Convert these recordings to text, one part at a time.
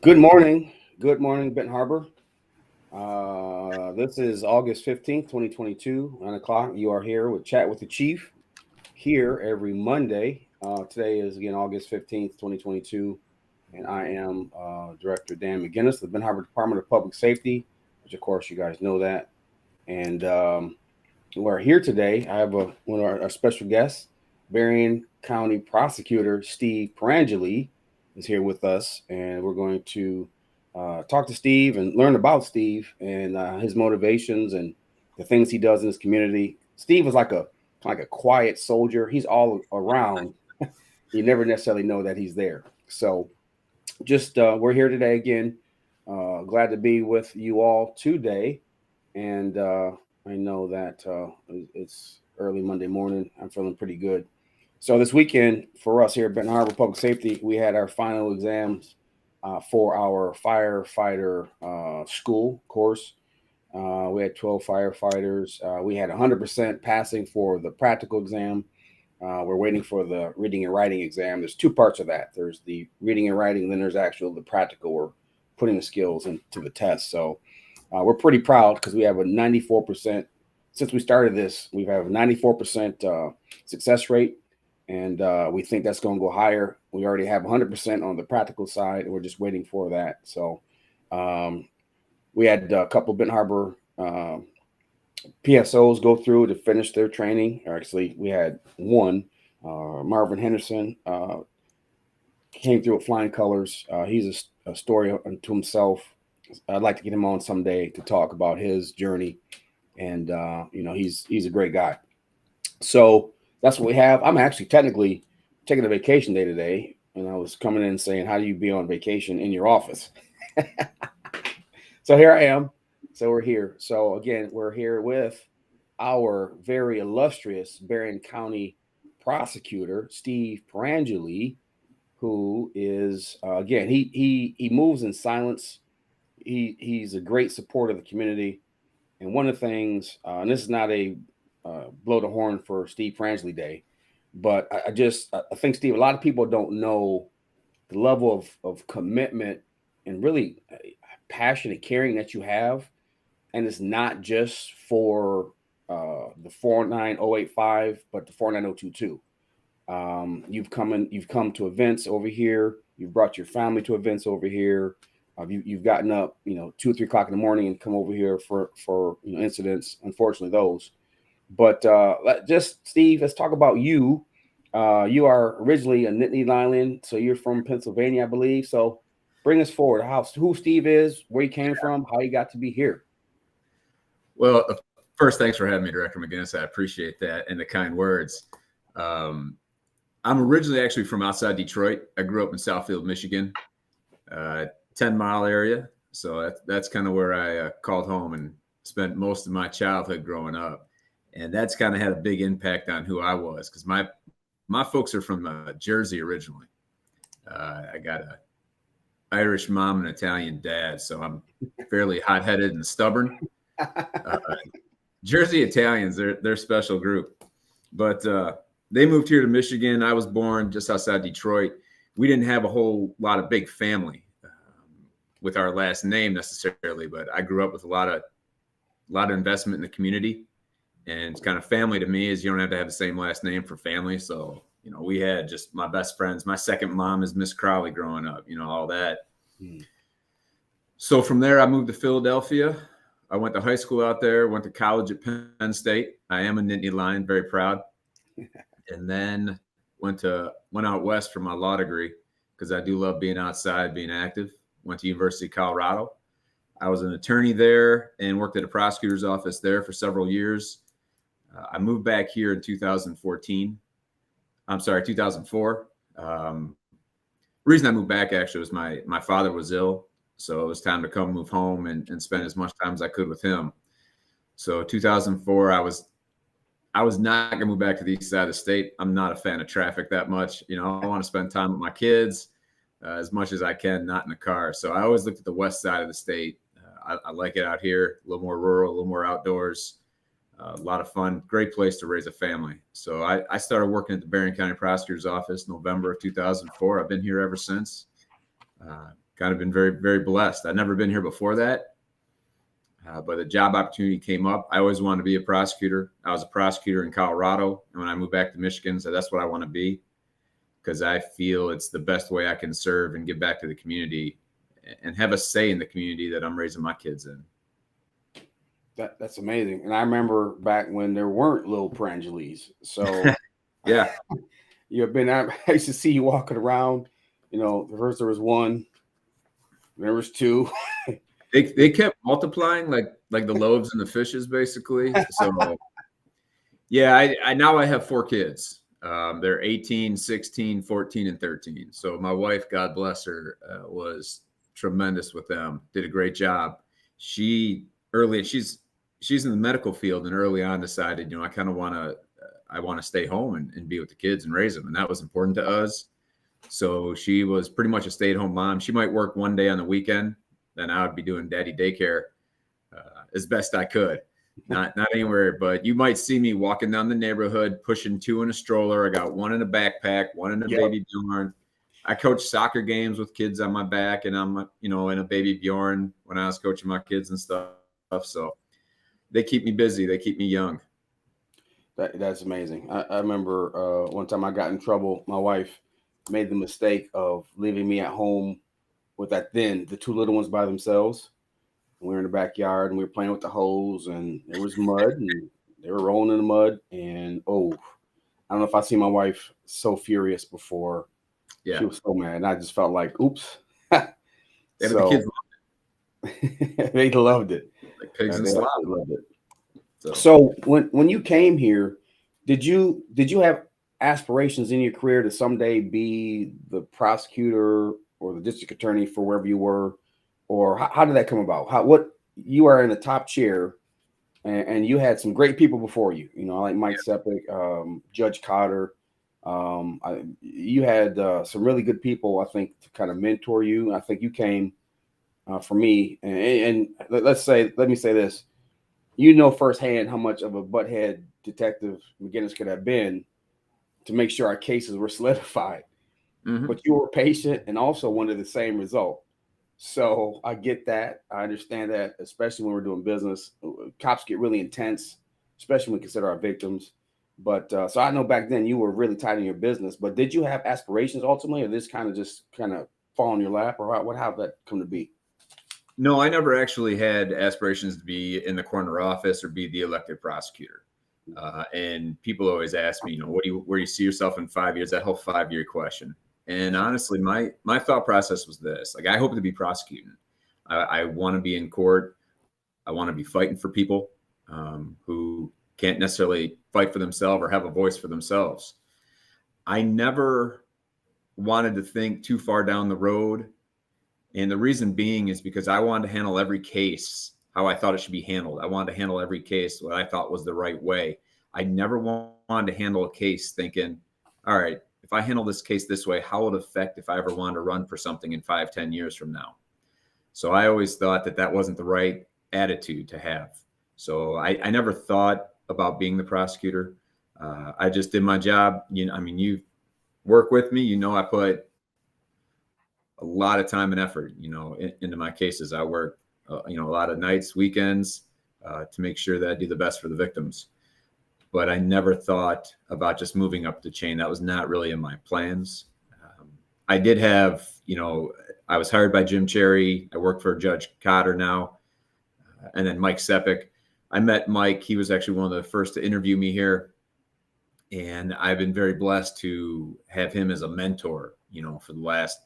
Good morning. Good morning, Benton Harbor. This is August 15th, 2022, 9 o'clock. You are here with Chat with the Chief here every Monday. Today is again August 15th, 2022, and I am Director Dan McGinnis of the Benton Harbor Department of Public Safety, which of course you guys know that. And we're here today. I have one of our special guests, Berrien County Prosecutor Steve Pierangeli is here with us, and we're going to talk to Steve and learn about Steve and his motivations and the things he does in his community. Steve is like a quiet soldier. He's all around. You never necessarily know that he's there. So just we're here today again. Glad to be with you all today. And I know that it's early Monday morning. I'm feeling pretty good. So this weekend for us here at Benton Harbor Public Safety, we had our final exams for our firefighter school course. We had 12 firefighters. We had 100% passing for the practical exam. We're waiting for the reading and writing exam. There's two parts of that. There's the reading and writing, and then there's the practical. We're putting the skills into the test. So we're pretty proud because we have a 94%. Since we started this, we have a 94% success rate. And we think that's going to go higher. We already have 100% on the practical side, and we're just waiting for that. So we had a couple of Benton Harbor PSOs go through to finish their training. Or actually, we had one, Marvin Henderson, came through with flying colors. He's a story unto himself. I'd like to get him on someday to talk about his journey. And, he's a great guy. So that's what we have. I'm actually technically taking a vacation day today, and I was coming in saying, how do you be on vacation in your office? So here I am. So we're here. So again, we're here with our very illustrious Berrien County Prosecutor, Steve Pierangeli, who is, again, he moves in silence. He's a great supporter of the community. And one of the things, and this is not a blow the horn for Steve Pierangeli Day, but I think, Steve, a lot of people don't know the level of commitment and really passion and caring that you have. And it's not just for the 49085, but the 49022. You've come to events over here. You've brought your family to events over here. You've gotten up, 2 or 3 o'clock in the morning and come over here for incidents. Unfortunately, those. But just Steve, let's talk about you. You are originally a Nittany Lion, so you're from Pennsylvania, I believe. So bring us forward. Who Steve is, where he came from, how he got to be here. Well, first, thanks for having me, Director McGinnis. I appreciate that and the kind words. I'm originally actually from outside Detroit. I grew up in Southfield, Michigan, 10-mile area. So that's kind of where I called home and spent most of my childhood growing up. And that's kind of had a big impact on who I was, because my folks are from Jersey originally. I got an Irish mom and Italian dad, so I'm fairly hot-headed and stubborn. Jersey Italians, they're a special group. But they moved here to Michigan. I was born just outside Detroit. We didn't have a whole lot of big family with our last name necessarily, but I grew up with a lot of investment in the community. And it's kind of family to me is you don't have to have the same last name for family. So, we had just my best friends. My second mom is Miss Crowley growing up, all that. So from there, I moved to Philadelphia. I went to high school out there, went to college at Penn State. I am a Nittany Lion, very proud. And then went out west for my law degree because I do love being outside, being active. Went to University of Colorado. I was an attorney there and worked at a prosecutor's office there for several years. I moved back here in 2004. Reason I moved back actually was my father was ill. So it was time to come move home and spend as much time as I could with him. So 2004, I was not going to move back to the east side of the state. I'm not a fan of traffic that much. I want to spend time with my kids as much as I can, not in the car. So I always looked at the west side of the state. I like it out here, a little more rural, a little more outdoors. A lot of fun, great place to raise a family. So I started working at the Berrien County Prosecutor's Office November of 2004. I've been here ever since. Kind of been very, very blessed. I'd never been here before that, but a job opportunity came up. I always wanted to be a prosecutor. I was a prosecutor in Colorado, and when I moved back to Michigan, so that's what I want to be, because I feel it's the best way I can serve and give back to the community and have a say in the community that I'm raising my kids in. That's amazing. And I remember back when there weren't little Pierangelis. So yeah, you've been. I used to see you walking around. You know, first there was one, there was two. They kept multiplying like the loaves and the fishes, basically. So yeah, I now I have 4 kids. They're 18, 16, 14, and 13. So my wife, God bless her, was tremendous with them. Did a great job. She's in the medical field, and early on decided, I kind of I want to stay home and be with the kids and raise them, and that was important to us. So she was pretty much a stay-at-home mom. She might work one day on the weekend, then I would be doing daddy daycare as best I could. Not anywhere, but you might see me walking down the neighborhood, pushing 2 in a stroller. I got 1 in a backpack, 1 in a baby Bjorn. I coached soccer games with kids on my back, and I'm, in a baby Bjorn when I was coaching my kids and stuff. So they keep me busy. They keep me young. That's amazing. I remember one time I got in trouble. My wife made the mistake of leaving me at home with the 2 little ones by themselves. We were in the backyard and we were playing with the hose, and there was mud and they were rolling in the mud. And I don't know if I've seen my wife so furious before. Yeah. She was so mad. And I just felt like, oops. The kids loved it. They loved it. Like pigs and slop. Loved it. So when you came here, did you have aspirations in your career to someday be the prosecutor or the district attorney for wherever you were? Or how did that come about? What you are in the top chair, and you had some great people before you. Like Mike Sepik, Judge Cotter. You had some really good people, I think, to kind of mentor you. I think you came for me, and let me say this: firsthand how much of a butthead Detective McGinnis could have been to make sure our cases were solidified. Mm-hmm. But you were patient and also wanted the same result. So I get that. I understand that, especially when we're doing business. Cops get really intense, especially when we consider our victims. But so I know back then you were really tight in your business. But did you have aspirations ultimately, or this kind of fall in your lap, or how did that come to be? No, I never actually had aspirations to be in the corner office or be the elected prosecutor. And people always ask me, where do you see yourself in 5 years? That whole 5-year question. And honestly, my thought process was this: I hope to be prosecuting. I want to be in court. I want to be fighting for people who can't necessarily fight for themselves or have a voice for themselves. I never wanted to think too far down the road. And the reason being is because I wanted to handle every case how I thought it should be handled. I wanted to handle every case what I thought was the right way. I never wanted to handle a case thinking, all right, if I handle this case this way, how will it affect if I ever wanted to run for something in 5-10 years from now? So I always thought that wasn't the right attitude to have. So I never thought about being the prosecutor. I just did my job. You work with me, I put a lot of time and effort, into my cases. I work, a lot of nights, weekends, to make sure that I do the best for the victims. But I never thought about just moving up the chain. That was not really in my plans. I did have, I was hired by Jim Cherry. I work for Judge Cotter now. And then Mike Sepik. I met Mike. He was actually one of the first to interview me here. And I've been very blessed to have him as a mentor, for the last,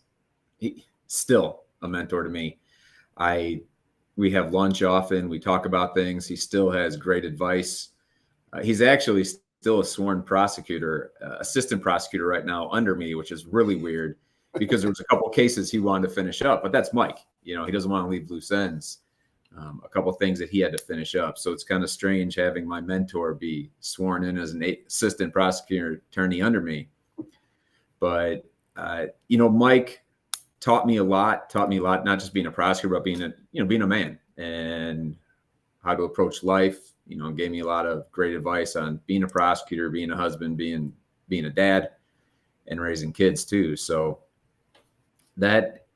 still a mentor to me. We have lunch often. We talk about things. He still has great advice. He's actually still a sworn prosecutor, assistant prosecutor right now under me, which is really weird because there was a couple of cases he wanted to finish up, but that's Mike. He doesn't want to leave loose ends. A couple of things that he had to finish up. So it's kind of strange having my mentor be sworn in as an assistant prosecutor attorney under me. But, Mike taught me a lot, not just being a prosecutor, but being a man and how to approach life, gave me a lot of great advice on being a prosecutor, being a husband, being a dad, and raising kids too. So that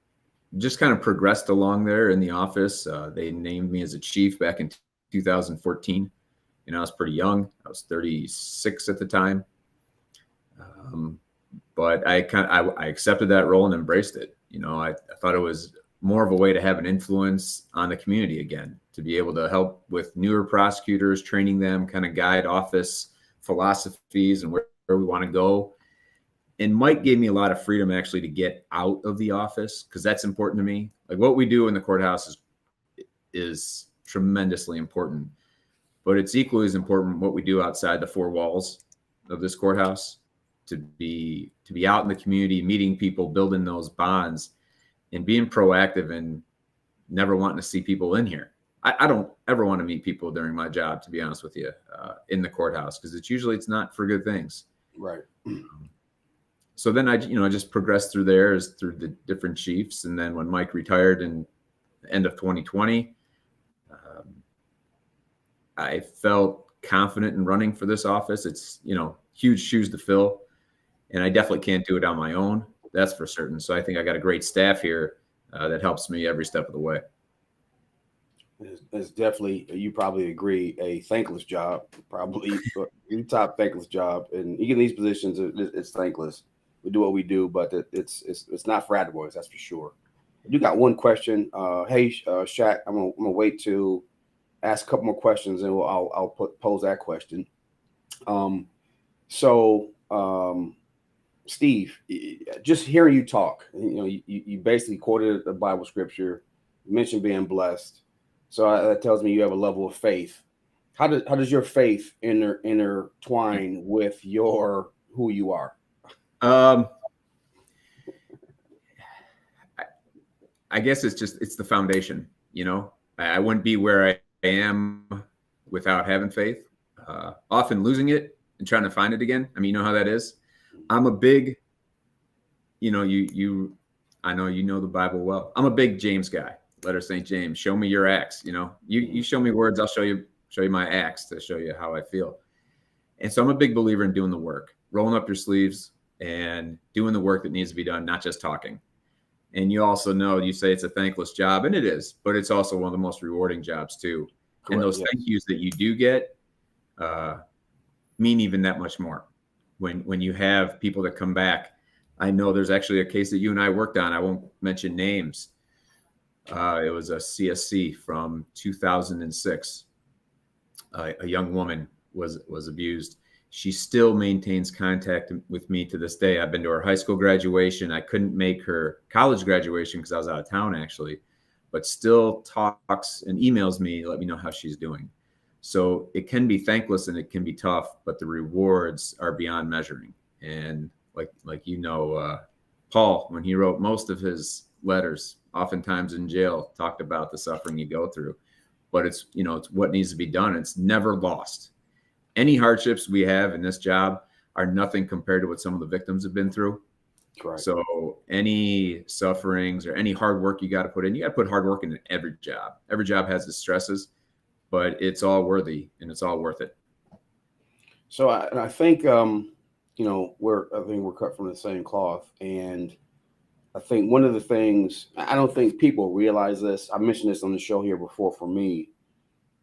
just kind of progressed along there in the office. They named me as a chief back in 2014. I was pretty young. I was 36 at the time. But I accepted that role and embraced it. I thought it was more of a way to have an influence on the community again, to be able to help with newer prosecutors, training them, kind of guide office philosophies and where we want to go. And Mike gave me a lot of freedom actually to get out of the office, because that's important to me. Like, what we do in the courthouse is tremendously important, but it's equally as important what we do outside the four walls of this courthouse, to be out in the community, meeting people, building those bonds, and being proactive and never wanting to see people in here. I don't ever want to meet people during my job, to be honest with you, in the courthouse, because it's not for good things. Right. So then I just progressed through there through the different chiefs. And then when Mike retired in the end of 2020, I felt confident in running for this office. It's, huge shoes to fill, and I definitely can't do it on my own. That's for certain. So I think I got a great staff here that helps me every step of the way. It's definitely, you probably agree, a thankless job, probably the top thankless job. And even these positions, it's thankless. We do what we do, but it's not for attaboys, that's for sure. You got one question. Hey, Shaq, I'm gonna wait to ask a couple more questions, and I'll pose that question. Steve, just hearing you talk, you basically quoted a Bible scripture, you mentioned being blessed. So that tells me you have a level of faith. How does your faith intertwine with who you are? I guess it's the foundation. I wouldn't be where I am without having faith. Often losing it and trying to find it again. I mean, you know how that is. I'm a big, I know you know the Bible well. I'm a big James guy. Letter St. James. Show me your acts. You show me words, I'll show you my acts to show you how I feel. And so I'm a big believer in doing the work, rolling up your sleeves and doing the work that needs to be done, not just talking. And you also know, you say it's a thankless job, and it is, but it's also one of the most rewarding jobs too. Correct, and those thank yous that you do get mean even that much more when you have people that come back. I know there's actually a case that you and I worked on. I won't mention names. It was a CSC from 2006. A young woman was abused. She still maintains contact with me to this day. I've been to her high school graduation. I couldn't make her college graduation because I was out of town, actually, but still talks and emails me, let me know how she's doing. So it can be thankless and it can be tough, but the rewards are beyond measuring. And like Paul, when he wrote most of his letters, oftentimes in jail, talked about the suffering you go through. But it's what needs to be done. It's never lost. Any hardships we have in this job are nothing compared to what some of the victims have been through. Correct. So any sufferings or any hard work you got to put in, you got to put hard work in every job. Every job has its stresses, but it's all worthy and it's all worth it. So I think, we're cut from the same cloth. And I think one of the things, I don't think people realize this. I mentioned this on the show here before for me,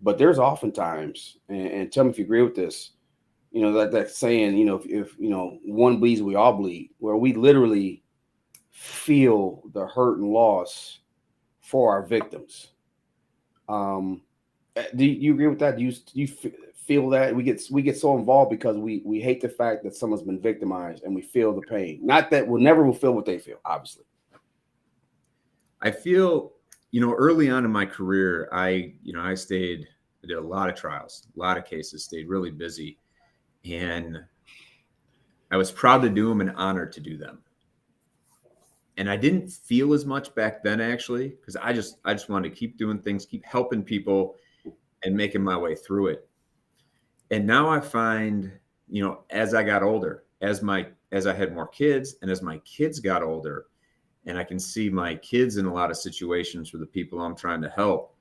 but there's oftentimes, and tell me if you agree with this, that saying, if one bleeds, we all bleed, where we literally feel the hurt and loss for our victims. Do you agree with that? Do you feel that we get so involved because we hate the fact that someone's been victimized and we feel the pain? Not that we'll never feel what they feel, obviously. I feel, early on in my career, I did a lot of trials, a lot of cases, stayed really busy. And I was proud to do them and honored to do them. And I didn't feel as much back then, actually, because I just wanted to keep doing things, keep helping people and making my way through it. And now I find, as I got older, as I had more kids and as my kids got older, and I can see my kids in a lot of situations for the people I'm trying to help,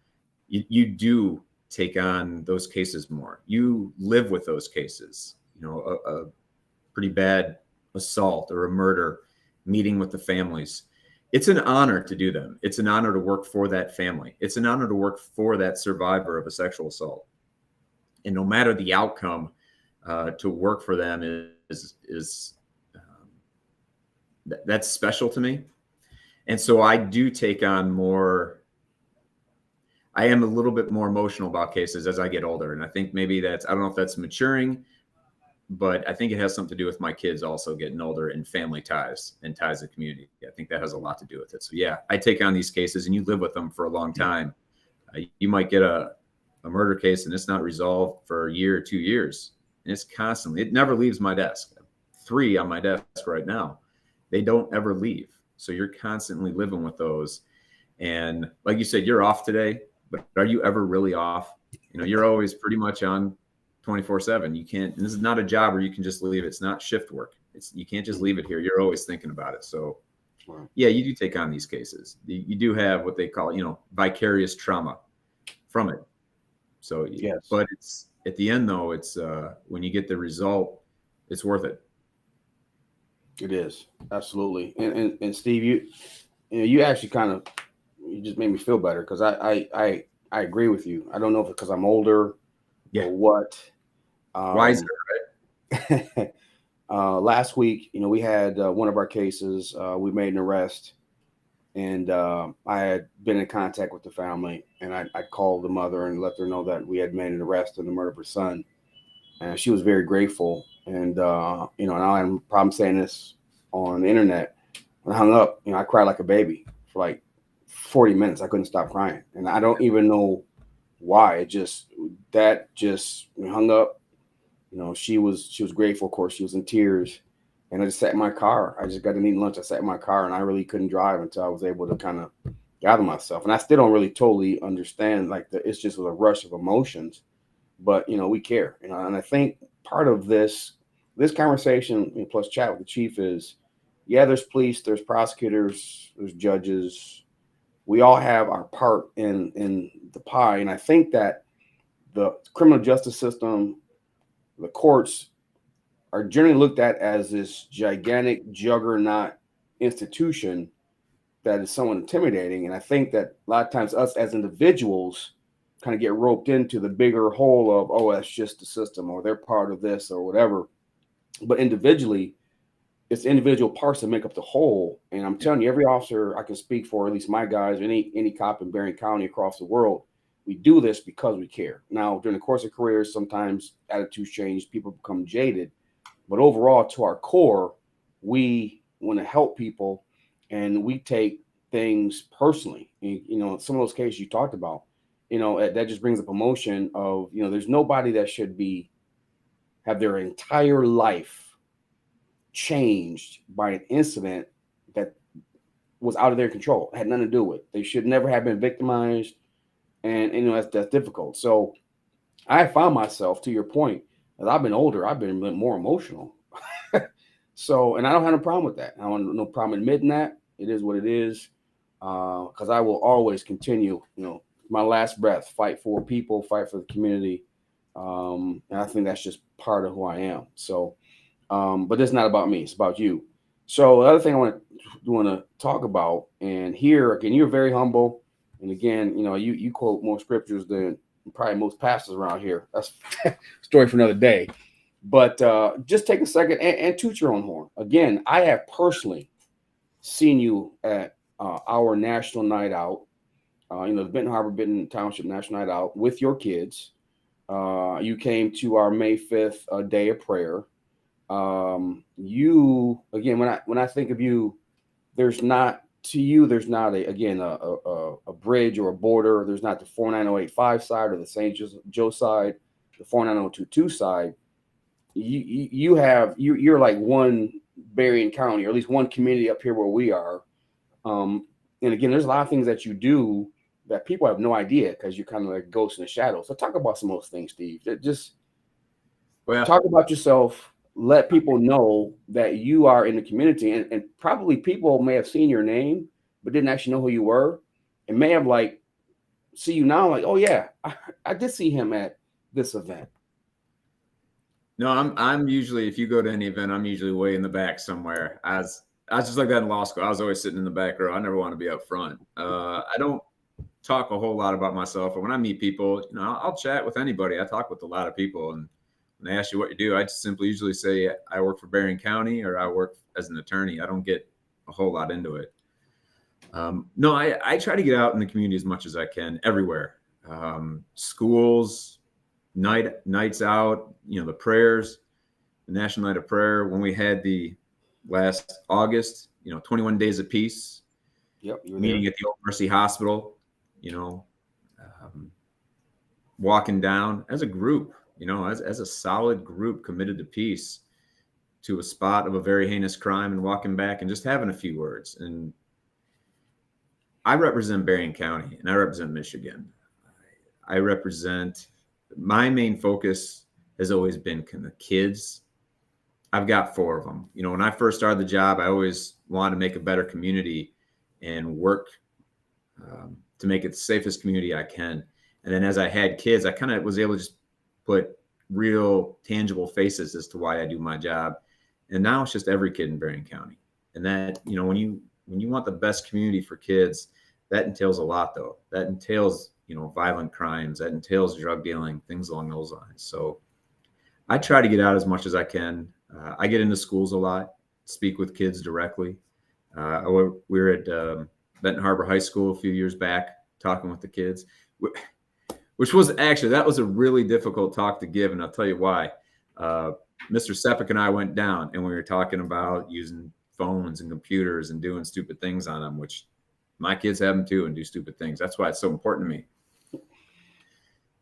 you do take on those cases more. You live with those cases, a pretty bad assault or a murder, meeting with the families. it's an honor to do them. It's an honor to work for that family. It's an honor to work for that survivor of a sexual assault. And no matter the outcome, to work for them is that's special to me. And so I do take on more. I am a little bit more emotional about cases as I get older. And I think maybe I don't know if that's maturing, but I think it has something to do with my kids also getting older and family ties and ties of community. I think that has a lot to do with it. So yeah, I take on these cases and you live with them for a long time. You might get a murder case and it's not resolved for a year or 2 years. And it's constantly, it never leaves my desk. 3 on my desk right now. They don't ever leave. So you're constantly living with those. And like you said, you're off today, but are you ever really off? You're always pretty much on 24/7. You can't, this is not a job where you can just leave. It's not shift work. You can't just leave it here. You're always thinking about it. So yeah, you do take on these cases. You do have what they call, vicarious trauma from it. So yes, but it's at the end though, it's when you get the result, it's worth it. It is, absolutely. And Steve, you actually you just made me feel better, because I agree with you. I don't know if it's because I'm older or what. Wiser, right? Last week, we had one of our cases. We made an arrest, and I had been in contact with the family, and I called the mother and let her know that we had made an arrest in the murder of her son, and she was very grateful. And now I'm probably saying this on the internet. When I hung up, I cried like a baby for like 40 minutes. I couldn't stop crying, and I don't even know why. We hung up. She was grateful. Of course, she was in tears, and I just sat in my car. I just got to eat lunch. I sat in my car, and I really couldn't drive until I was able to kind of gather myself. And I still don't really totally understand. It's just a rush of emotions, but we care. And I think part of this conversation, plus chat with the chief, is there's police, there's prosecutors, there's judges. We all have our part in the pie, and I think that the criminal justice system, the courts, are generally looked at as this gigantic juggernaut institution that is somewhat intimidating. And I think that a lot of times us as individuals kind of get roped into the bigger whole of, oh, that's just the system, or they're part of this or whatever. But individually, it's individual parts that make up the whole. And I'm telling you, every officer I can speak for, at least my guys, any cop in Berrien County across the world, we do this because we care. Now, during the course of careers, sometimes attitudes change, people become jaded. But overall, to our core, we want to help people, and we take things personally. And, some of those cases you talked about, that just brings up emotion of, there's nobody that should have their entire life changed by an incident that was out of their control. It had nothing to do with it. They should never have been victimized. And that's difficult. So I found myself, to your point, as I've been older, I've been more emotional. So, and I don't have no problem with that. I don't have no problem admitting that. It is what it is. Because I will always continue, my last breath, fight for people, fight for the community. And I think that's just part of who I am. So, but it's not about me. It's about you. So the other thing I want to talk about, and here again, you're very humble. And again, you quote more scriptures than probably most pastors around here. That's a story for another day. But just take a second and toot your own horn. Again, I have personally seen you at our national night out, the Benton Harbor, Benton Township National Night Out with your kids. You came to our May 5th day of prayer. You, again, when I think of you, there's not a bridge or a border. There's not the 49085 side or the St. Joe side, the 49022 side. You're like one Berrien County, or at least one community up here where we are. And again, there's a lot of things that you do that people have no idea, because you're kind of like ghost in the shadows. So talk about some of those things, Steve. Talk about yourself. Let people know that you are in the community, and probably people may have seen your name, but didn't actually know who you were, and may have see you now like, oh yeah, I did see him at this event. No, I'm usually, if you go to any event, I'm usually way in the back somewhere. I was just like that in law school. I was always sitting in the back row. I never want to be up front. I don't talk a whole lot about myself. But when I meet people, I'll chat with anybody. I talk with a lot of people. And when they ask you what you do, I just simply usually say I work for Berrien County or I work as an attorney. I don't get a whole lot into it. No, I try to get out in the community as much as I can everywhere. Schools, nights out, the prayers, the National Night of Prayer. When we had the last August, 21 Days of Peace. Yep, you were meeting there at the Old Mercy Hospital, walking down as a group, as a solid group committed to peace, to a spot of a very heinous crime and walking back and just having a few words. And I represent Berrien County and I represent Michigan. My main focus has always been the kids. I've got 4 of them. When I first started the job, I always wanted to make a better community and work to make it the safest community I can. And then as I had kids, I kind of was able to just put real tangible faces as to why I do my job. And now it's just every kid in Berrien County. And that, when you want the best community for kids, that entails a lot though. That entails, violent crimes, that entails drug dealing, things along those lines. So I try to get out as much as I can. I get into schools a lot, speak with kids directly. We were at Benton Harbor High School a few years back talking with the kids, which was that was a really difficult talk to give. And I'll tell you why. Mr. Sepik and I went down and we were talking about using phones and computers and doing stupid things on them, which my kids have them too and do stupid things. That's why it's so important to me.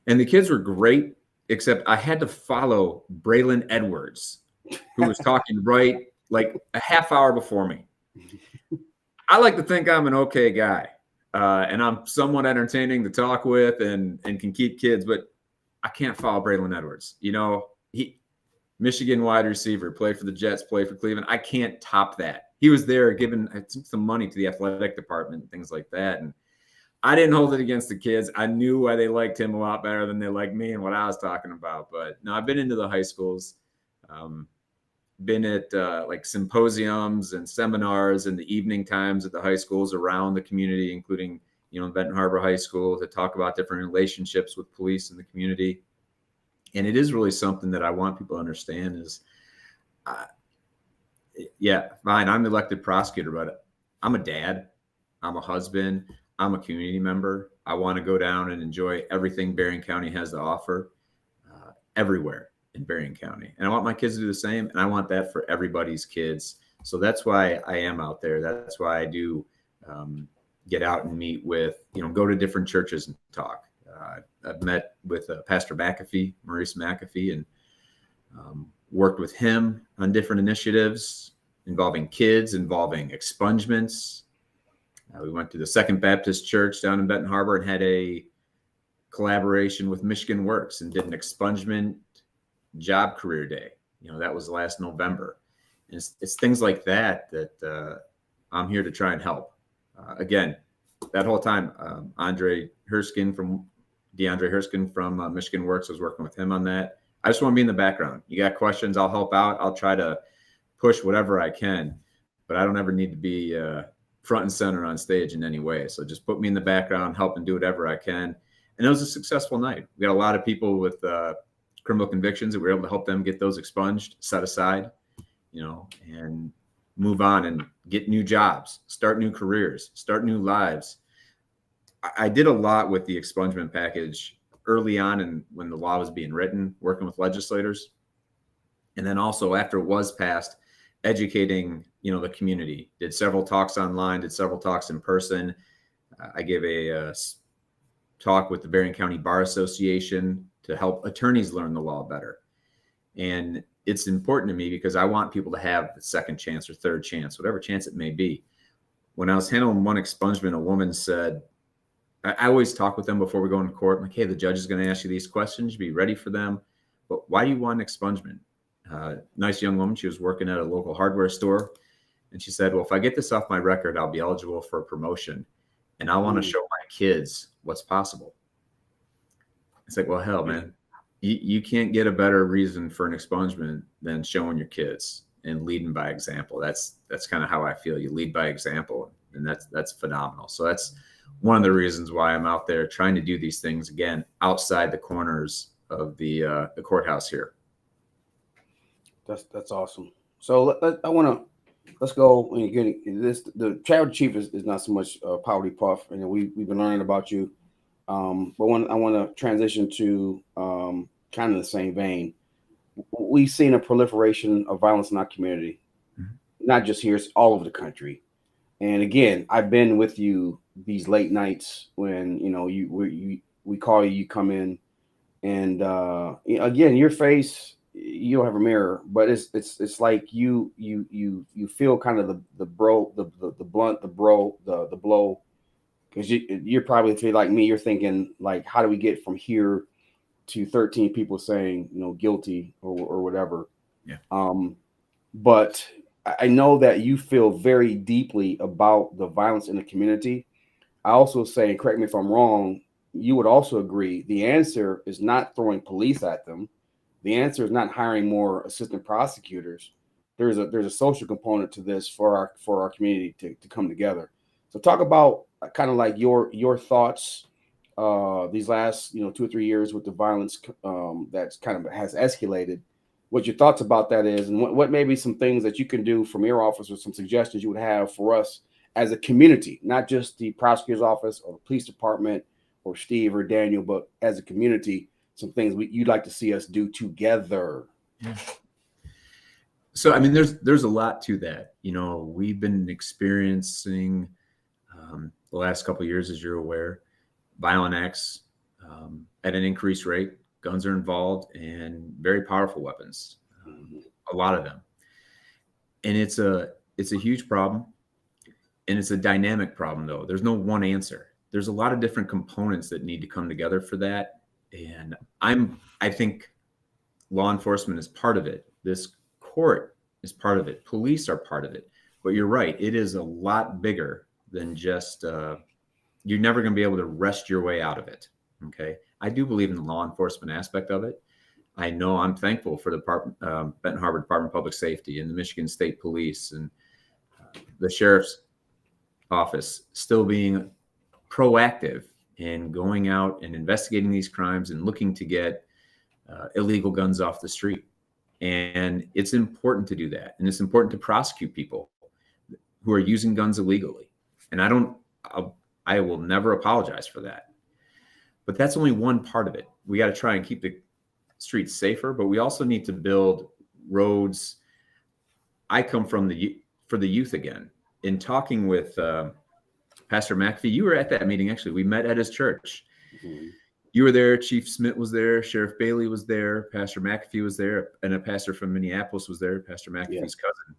And the kids were great, except I had to follow Braylon Edwards, who was talking right like a half hour before me. I like to think I'm an okay guy and I'm somewhat entertaining to talk with and can keep kids, but I can't follow Braylon Edwards. He Michigan wide receiver, played for the Jets, played for Cleveland. I can't top that. He was there giving some money to the athletic department and things like that. And I didn't hold it against the kids. I knew why they liked him a lot better than they liked me and what I was talking about. But no, I've been into the high schools. Been at like symposiums and seminars in the evening times at the high schools around the community, including, Benton Harbor High School, to talk about different relationships with police in the community. And it is really something that I want people to understand is, fine, I'm the elected prosecutor, but I'm a dad, I'm a husband, I'm a community member. I want to go down and enjoy everything Berrien County has to offer everywhere in Berrien County. And I want my kids to do the same. And I want that for everybody's kids. So that's why I am out there. That's why I do get out and meet with, go to different churches and talk. I've met with Pastor McAfee, Maurice McAfee, and worked with him on different initiatives involving kids, involving expungements. We went to the Second Baptist Church down in Benton Harbor and had a collaboration with Michigan Works and did an expungement job career day. That was last November. And it's things like that I'm here to try and help. Again, that whole time, DeAndre Herskin from Michigan Works, was working with him on that. I just want to be in the background. You got questions, I'll help out. I'll try to push whatever I can, but I don't ever need to be front and center on stage in any way. So just put me in the background, help and do whatever I can. And it was a successful night. We got a lot of people with criminal convictions that we were able to help them get those expunged, set aside, and move on and get new jobs, start new careers, start new lives. I did a lot with the expungement package early on and when the law was being written, working with legislators. And then also after it was passed, educating, the community. Did several talks online, did several talks in person. I gave a talk with the Berrien County Bar Association to help attorneys learn the law better. And it's important to me because I want people to have the second chance or third chance, whatever chance it may be. When I was handling one expungement, a woman said, I always talk with them before we go into court. I'm like, hey, the judge is going to ask you these questions. Be ready for them. But why do you want an expungement? Nice young woman. She was working at a local hardware store. And she said, well, if I get this off my record, I'll be eligible for a promotion. And I want to show my kids what's possible. It's like, well, hell, man, you can't get a better reason for an expungement than showing your kids. and leading by example. That's kind of how I feel. You lead by example, and that's phenomenal. So that's one of the reasons why I'm out there trying to do these things again outside the corners of the courthouse here. That's awesome. So let's go and get this. The child chief is not so much Poverty Puff, and we've been learning about you. But I want to transition to kind of the same vein. We've seen a proliferation of violence in our community, not just here, it's all over the country. And again, I've been with you these late nights when we call you, you come in, and again, your face, you don't have a mirror, but it's like you feel kind of the blunt, the blow, because you're probably, if you're like me, you're thinking like, how do we get from here to 13 people saying guilty or whatever. Yeah. But I know that you feel very deeply about the violence in the community. I also say, and correct me if I'm wrong, you would also agree the answer is not throwing police at them. The answer is not hiring more assistant prosecutors. There's a social component to this for our community to come together. So talk about kind of like your thoughts these last 2 or 3 years with the violence that's kind of has escalated. What your thoughts about that is, and what may be some things that you can do from your office, or some suggestions you would have for us as a community, not just the prosecutor's office or the police department or Steve or Daniel, but as a community, some things you'd like to see us do together. Yeah. So, I mean, there's a lot to that. We've been experiencing the last couple of years, as you're aware, violent acts at an increased rate. Guns are involved, and very powerful weapons, a lot of them. And it's a huge problem, and it's a dynamic problem, though. There's no one answer. There's a lot of different components that need to come together for that. And I think law enforcement is part of it. This court is part of it. Police are part of it. But you're right. It is a lot bigger than just, you're never going to be able to wrest your way out of it. Okay. I do believe in the law enforcement aspect of it. I know I'm thankful for the Benton Harbor Department of Public Safety and the Michigan State Police and the Sheriff's Office still being proactive in going out and investigating these crimes and looking to get illegal guns off the street. And it's important to do that. And it's important to prosecute people who are using guns illegally. And I will never apologize for that. But that's only one part of it. We got to try and keep the streets safer, but we also need to build roads. I come from for the youth again. In talking with Pastor McAfee, you were at that meeting, actually. We met at his church. Mm-hmm. You were there. Chief Smith was there. Sheriff Bailey was there. Pastor McAfee was there. And a pastor from Minneapolis was there, Pastor McAfee's cousin.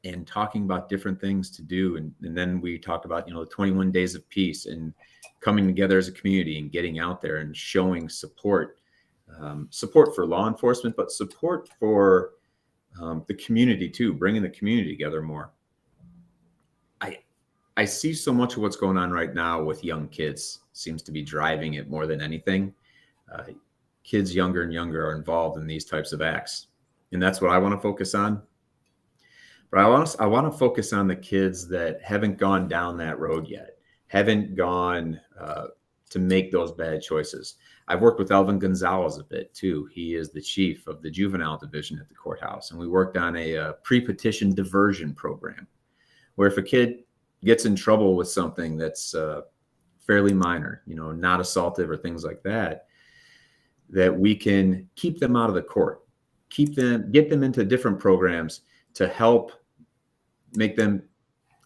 And talking about different things to do. And then we talked about, the 21 days of peace and coming together as a community and getting out there and showing support for law enforcement, but support for the community too, bringing the community together more. I see so much of what's going on right now with young kids seems to be driving it more than anything. Kids younger and younger are involved in these types of acts. And that's what I want to focus on. But I want to focus on the kids that haven't gone down that road yet, haven't gone to make those bad choices. I've worked with Elvin Gonzalez a bit too. He is the chief of the juvenile division at the courthouse. And we worked on a pre-petition diversion program where if a kid gets in trouble with something that's fairly minor, not assaultive or things like that, that we can keep them out of the court, get them into different programs to help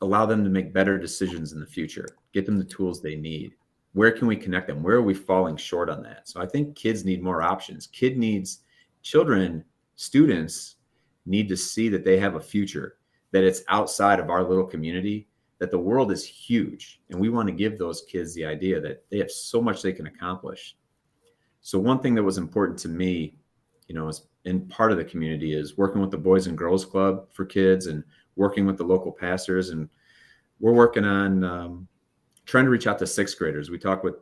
allow them to make better decisions in the future, get them the tools they need. Where can we connect them? Where are we falling short on that? So I think kids need more options. Students need to see that they have a future, that it's outside of our little community, that the world is huge. And we want to give those kids the idea that they have so much they can accomplish. So one thing that was important to me, as in part of the community, is working with the Boys and Girls Club for kids and working with the local pastors. And we're working on trying to reach out to sixth graders. We talked with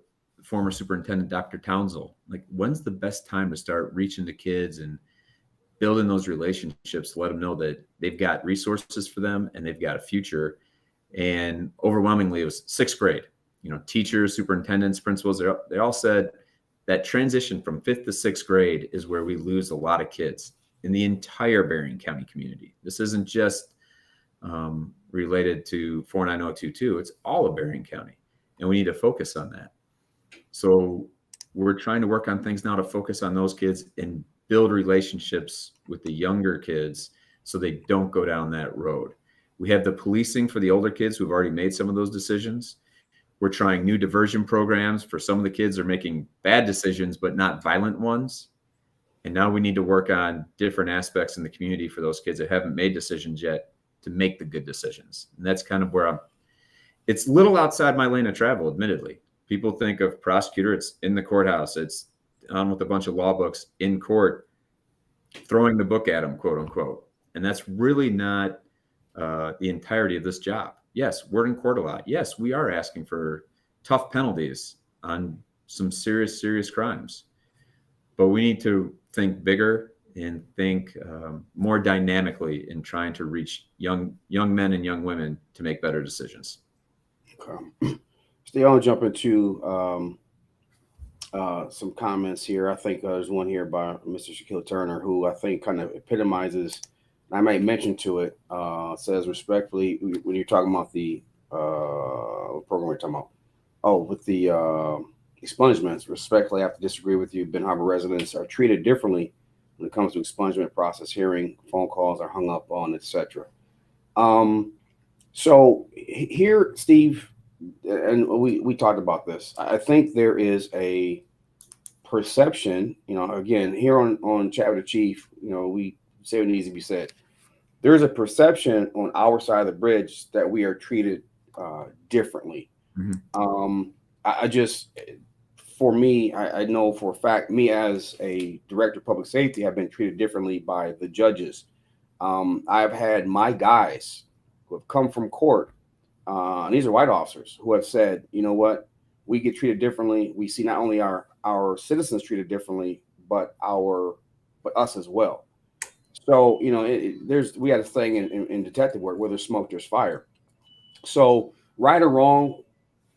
former superintendent, Dr. Townsell, like when's the best time to start reaching to kids and building those relationships to let them know that they've got resources for them and they've got a future. And overwhelmingly, it was sixth grade. Teachers, superintendents, principals, they all said that transition from fifth to sixth grade is where we lose a lot of kids in the entire Berrien County community. This isn't just related to 49022. It's all of Berrien County, and we need to focus on that. So we're trying to work on things now to focus on those kids and build relationships with the younger kids so they don't go down that road. We have the policing for the older kids who've already made some of those decisions. We're trying new diversion programs for some of the kids who are making bad decisions, but not violent ones. And now we need to work on different aspects in the community for those kids that haven't made decisions yet to make the good decisions. And that's kind of where it's a little outside my lane of travel, admittedly. People think of prosecutor, it's in the courthouse, it's on with a bunch of law books in court, throwing the book at them, quote unquote. And that's really not the entirety of this job. Yes, we're in court a lot. Yes, we are asking for tough penalties on some serious crimes. But we need to think bigger and think more dynamically in trying to reach young men and young women to make better decisions. Okay. Steve, I want to jump into some comments here. I think there's one here by Mr. Shaquille Turner, who I think kind of epitomizes, I might mention to it, says respectfully, when you're talking about the program we're talking about, with the expungements, respectfully, I have to disagree with you. Ben Harbor residents are treated differently when it comes to expungement process hearing, phone calls are hung up on, etc. So here, Steve, and we talked about this. I think there is a perception, again, here on Chat with the Chief, we say what needs to be said. There is a perception on our side of the bridge that we are treated differently. Mm-hmm. For me, I know for a fact, me as a director of public safety, have been treated differently by the judges. I've had my guys who have come from court, and these are white officers, who have said, you know what, we get treated differently. We see not only our citizens treated differently, but us as well. So, we had a thing in detective work, where there's smoke, there's fire. So right or wrong,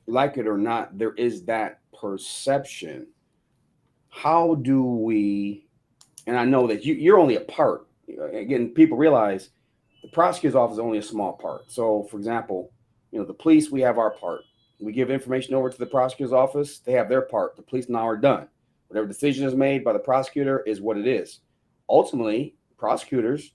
like it or not, there is that perception. How do we, and I know that you're only a part, again, people realize the prosecutor's office is only a small part. So for example, the police, we have our part. We give information over to the prosecutor's office. They have their part. The police now are done. Whatever decision is made by the prosecutor is what it is. Ultimately, prosecutors,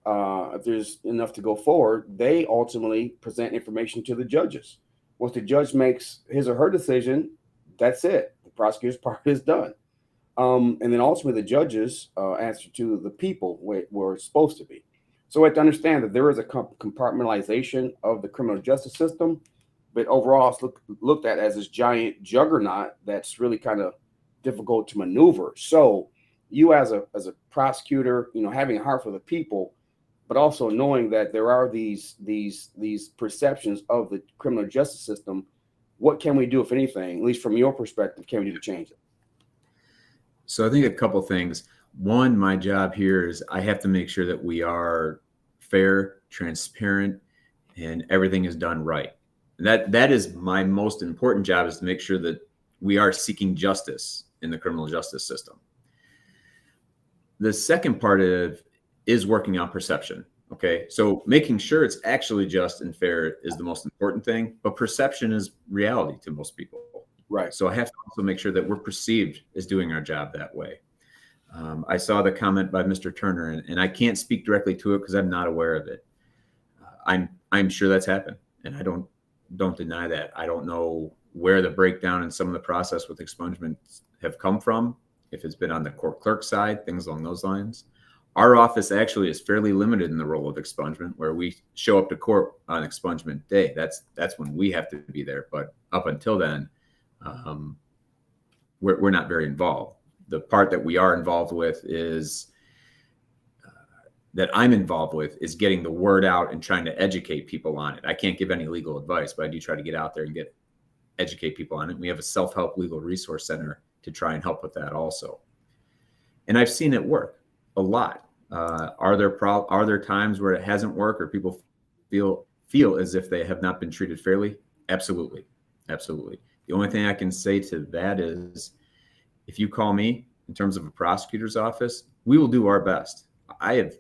if there's enough to go forward, they ultimately present information to the judges. Once the judge makes his or her decision, that's it. The prosecutor's part is done. And then ultimately the judges answer to the people where it's supposed to be. So we have to understand that there is a compartmentalization of the criminal justice system, but overall it's looked at as this giant juggernaut that's really kind of difficult to maneuver. So you as a prosecutor, having a heart for the people, but also knowing that there are these perceptions of the criminal justice system, what can we do, if anything, at least from your perspective, can we do to change it? So I think a couple of things. One, my job here is I have to make sure that we are fair, transparent, and everything is done right. And that is my most important job, is to make sure that we are seeking justice in the criminal justice system. The second part of is working on perception. Okay. So making sure it's actually just and fair is the most important thing, but perception is reality to most people. Right. So I have to also make sure that we're perceived as doing our job that way. I saw the comment by Mr. Turner, and I can't speak directly to it because I'm not aware of it. I'm sure that's happened, and I don't deny that. I don't know where the breakdown in some of the process with expungements have come from, if it's been on the court clerk side, things along those lines. Our office actually is fairly limited in the role of expungement, where we show up to court on expungement day. That's when we have to be there. But up until then, we're not very involved. The part that we are involved with is that I'm involved with is getting the word out and trying to educate people on it. I can't give any legal advice, but I do try to get out there and educate people on it. We have a self-help legal resource center to try and help with that also. And I've seen it work a lot. Are there times where it hasn't worked or people feel as if they have not been treated fairly? Absolutely. Absolutely. The only thing I can say to that is if you call me in terms of a prosecutor's office, we will do our best. I'm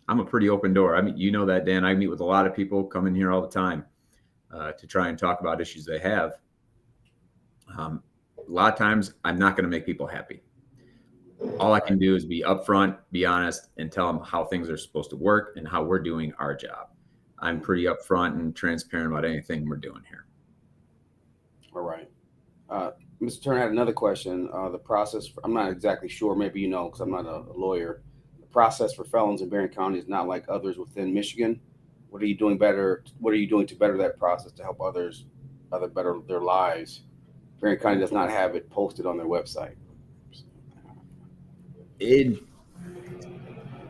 a pretty open door. I mean, you know that, Dan. I meet with a lot of people, come in here all the time to try and talk about issues they have. A lot of times I'm not going to make people happy. All I can do is be upfront, be honest, and tell them how things are supposed to work and how we're doing our job. I'm pretty upfront and transparent about anything we're doing here. All right. Mr. Turner had another question. The process, I'm not exactly sure, maybe you know, because I'm not a lawyer. The process for felons in Berrien County is not like others within Michigan. What are you doing better? What are you doing to better that process to help others better their lives? Berrien County does not have it posted on their website.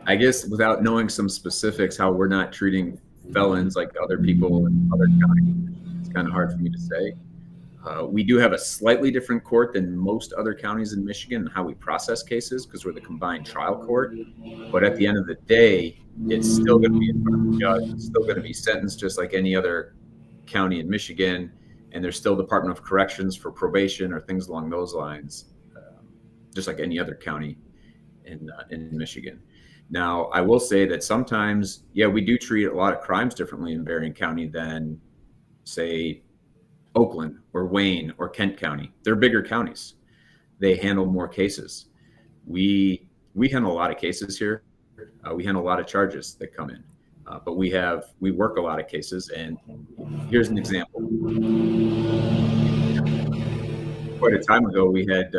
I guess without knowing some specifics, how we're not treating felons like other people in other counties, it's kind of hard for me to say. We do have a slightly different court than most other counties in Michigan in how we process cases because we're the combined trial court. But at the end of the day, it's still going to be in front of the judge. It's still going to be sentenced just like any other county in Michigan. And there's still Department of Corrections for probation or things along those lines, just like any other county in Michigan. Now, I will say that sometimes, we do treat a lot of crimes differently in Berrien County than, say, Oakland or Wayne or Kent County. They're bigger counties. They handle more cases. We handle a lot of cases here. We handle a lot of charges that come in, but we work a lot of cases. And here's an example. Quite a time ago, we had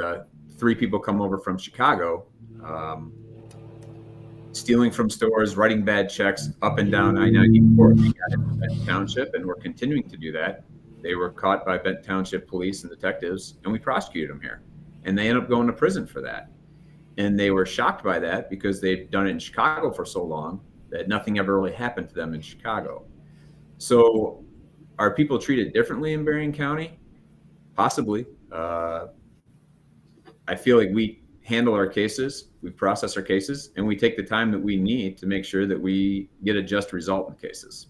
3 people come over from Chicago, stealing from stores, writing bad checks up and down I-94. We got into Benton Township, and we're continuing to do that. They were caught by Benton Township police and detectives, and we prosecuted them here. And they ended up going to prison for that. And they were shocked by that because they'd done it in Chicago for so long that nothing ever really happened to them in Chicago. So are people treated differently in Berrien County? Possibly. I feel like we handle our cases, we process our cases, and we take the time that we need to make sure that we get a just result in cases.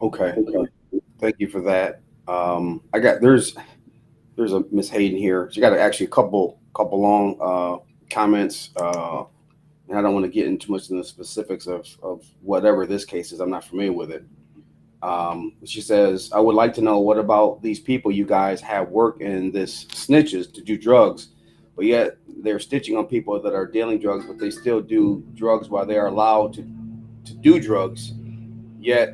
Okay. Thank you for that. There's a Miss Hayden here. She got actually a couple long comments, and I don't want to get into much in the specifics of whatever this case is. I'm not familiar with it. She says, I would like to know, what about these people you guys have work in this snitches to do drugs, but yet they're stitching on people that are dealing drugs, but they still do drugs while they are allowed to do drugs, yet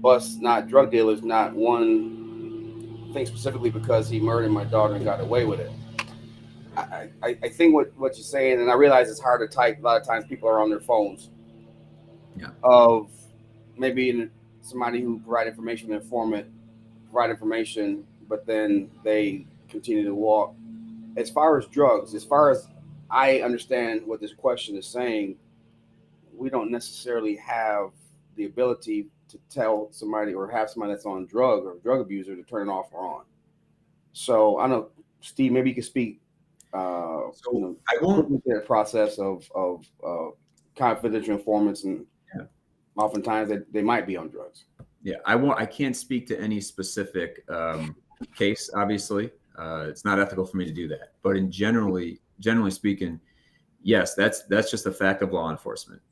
bust not drug dealers, not one thing specifically because he murdered my daughter and got away with it. I think what you're saying, and I realize it's hard to type. A lot of times people are on their phones. Yeah. Of maybe somebody who provide information, an informant, provide information, but then they continue to walk. As far as drugs, as far as I understand what this question is saying, we don't necessarily have the ability to tell somebody or have somebody that's on drug or drug abuser to turn it off or on. So I don't know, Steve, maybe you can speak. I won't look at the process of confidential informants, and oftentimes they might be on drugs. Yeah, I can't speak to any specific case. Obviously, it's not ethical for me to do that. But generally speaking, yes, that's just a fact of law enforcement.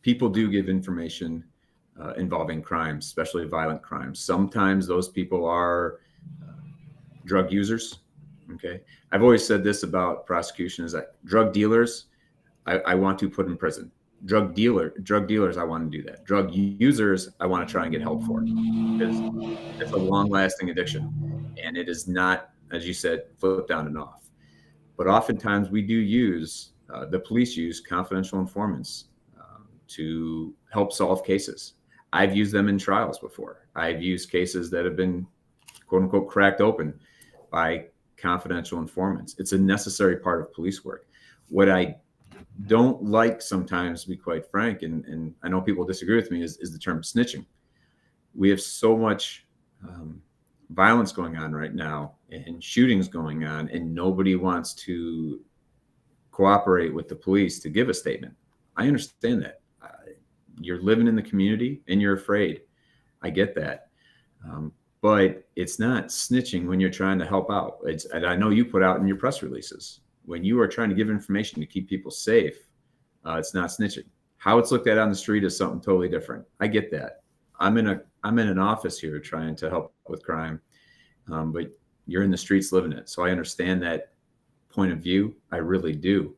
People do give information involving crimes, especially violent crimes. Sometimes those people are drug users. Okay, I've always said this about prosecution: is that drug dealers, I want to put in prison. Drug dealers, I want to do that. Drug users, I want to try and get help for, because it's a long-lasting addiction, and it is not, as you said, flip down and off. But oftentimes we do use the police use confidential informants to help solve cases. I've used them in trials before. I've used cases that have been quote unquote cracked open by confidential informants. It's a necessary part of police work. What I don't like sometimes, to be quite frank, and I know people disagree with me, is the term snitching. We have so much violence going on right now and shootings going on, and nobody wants to cooperate with the police to give a statement. I understand that. You're living in the community and you're afraid. I get that. But it's not snitching when you're trying to help out. And I know you put out in your press releases, when you are trying to give information to keep people safe, it's not snitching. How it's looked at on the street is something totally different. I get that. I'm in an office here trying to help with crime, but you're in the streets living it. So I understand that point of view. I really do.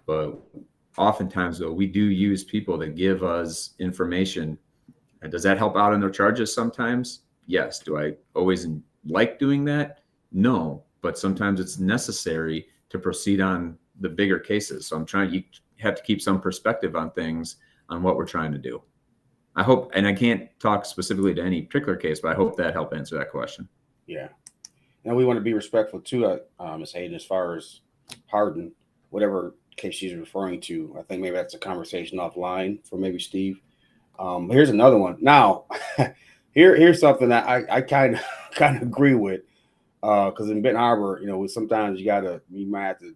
But oftentimes, though, we do use people to give us information. And does that help out in their charges sometimes? Yes. Do I always like doing that? No. But sometimes it's necessary to proceed on the bigger cases. So you have to keep some perspective on things, on what we're trying to do. I hope, and I can't talk specifically to any particular case, but I hope that helped answer that question. Yeah. And we want to be respectful too, Ms. Hayden, as far as pardon, whatever case she's referring to. I think maybe that's a conversation offline for maybe Steve. Here's another one. Now, here's something that I kind of agree with, because in Benton Harbor, sometimes you might have to,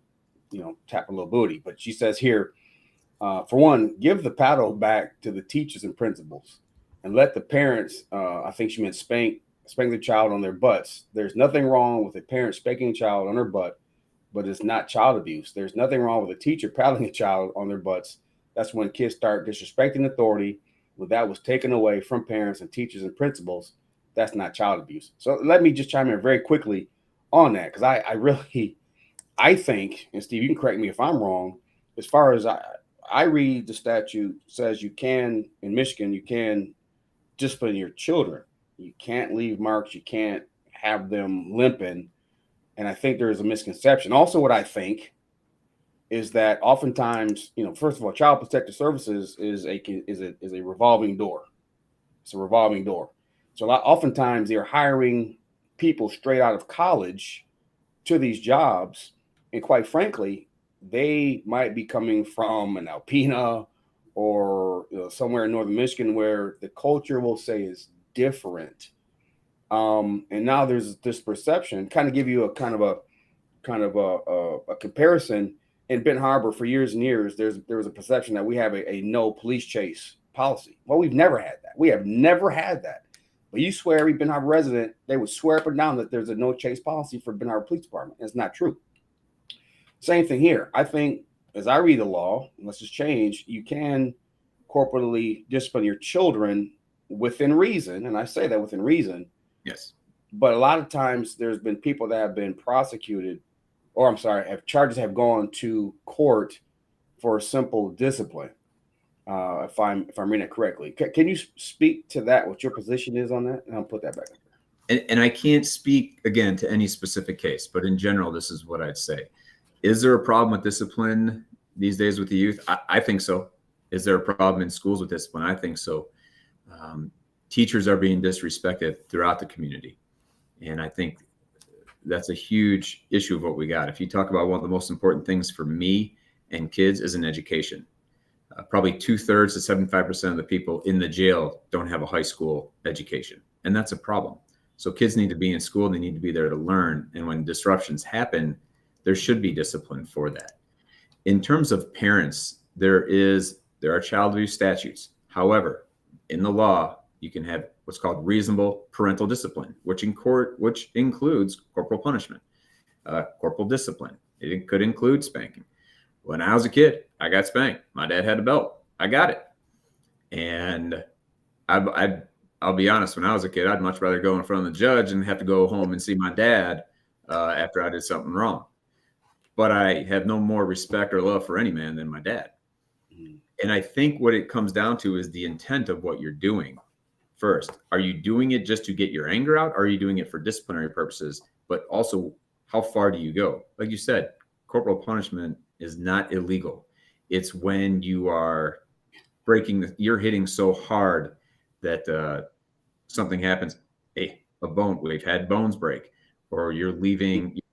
tap a little booty. But she says here, for one, give the paddle back to the teachers and principals, and let the parents. I think she meant spank the child on their butts. There's nothing wrong with a parent spanking a child on their butt, but it's not child abuse. There's nothing wrong with a teacher paddling a child on their butts. That's when kids start disrespecting authority. When that was taken away from parents and teachers and principals, that's not child abuse. So let me just chime in very quickly on that, because I think, and Steve, you can correct me if I'm wrong, as far as I read the statute says in Michigan, you can discipline your children. You can't leave marks. You can't have them limping. And I think there is a misconception. Also, what I think is that oftentimes, first of all, Child Protective Services is a revolving door. It's a revolving door. So oftentimes they're hiring people straight out of college to these jobs. And quite frankly, they might be coming from an Alpena or somewhere in northern Michigan where the culture, will say, is different. And now there's this perception, kind of give you a comparison. In Benton Harbor, for years and years, there was a perception that we have a no police chase policy. Well, we've never had that. We have never had that. But you swear, every Benton Harbor resident, they would swear up and down that there's a no chase policy for Benton Harbor Police Department. It's not true. Same thing here. I think, as I read the law, unless it's changed, you can corporately discipline your children within reason. And I say that within reason. Yes. But a lot of times there's been people that have been prosecuted, or charges have gone to court for simple discipline. If I'm reading it correctly, can you speak to that? What your position is on that, and I'll put that back. And I can't speak again to any specific case, but in general, this is what I'd say. Is there a problem with discipline these days with the youth? I think so. Is there a problem in schools with discipline? I think so. Teachers are being disrespected throughout the community, and I think that's a huge issue of what we got. If you talk about one of the most important things for me and kids is an education. Probably 2/3 to 75% of the people in the jail don't have a high school education. And that's a problem. So kids need to be in school. They need to be there to learn. And when disruptions happen, there should be discipline for that. In terms of parents, there are child abuse statutes. However, in the law, you can have what's called reasonable parental discipline, which includes corporal punishment, corporal discipline. It could include spanking. When I was a kid, I got spanked. My dad had a belt. I got it. And I'll be honest, when I was a kid, I'd much rather go in front of the judge and have to go home and see my dad after I did something wrong. But I have no more respect or love for any man than my dad. And I think what it comes down to is the intent of what you're doing. First, are you doing it just to get your anger out? Or are you doing it for disciplinary purposes? But also, how far do you go? Like you said, corporal punishment is not illegal. It's when you are you're hitting so hard that something happens. A bone, we've had bones break, or you're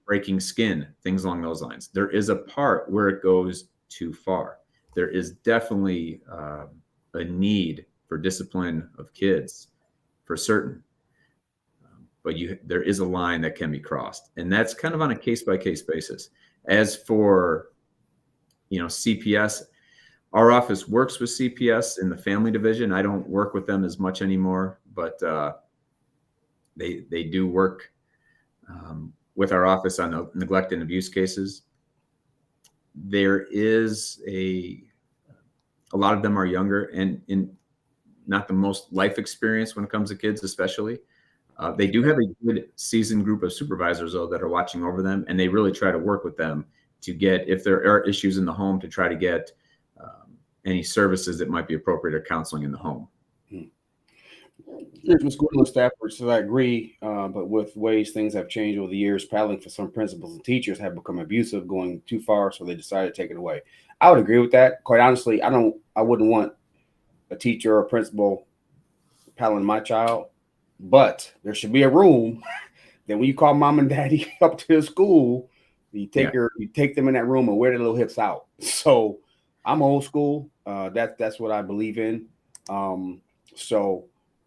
breaking skin, things along those lines. There is a part where it goes too far. There is definitely a need for discipline of kids for certain. But there is a line that can be crossed. And that's kind of on a case-by-case basis. As for CPS. Our office works with CPS in the family division. I don't work with them as much anymore, but they do work with our office on the neglect and abuse cases. There is a lot of them are younger and in not the most life experience when it comes to kids, especially. They do have a good seasoned group of supervisors, though, that are watching over them, and they really try to work with them to get, if there are issues in the home, to try to get any services that might be appropriate or counseling in the home. Here's from school and Stafford, so I agree, but with ways things have changed over the years, paddling for some principals and teachers have become abusive, going too far, so they decided to take it away. I would agree with that. Quite honestly, I wouldn't want a teacher or a principal paddling my child, but there should be a room that when you call mom and daddy up to the school, you take them in that room and wear their little hips out. So I'm old school. That's what I believe in. Again,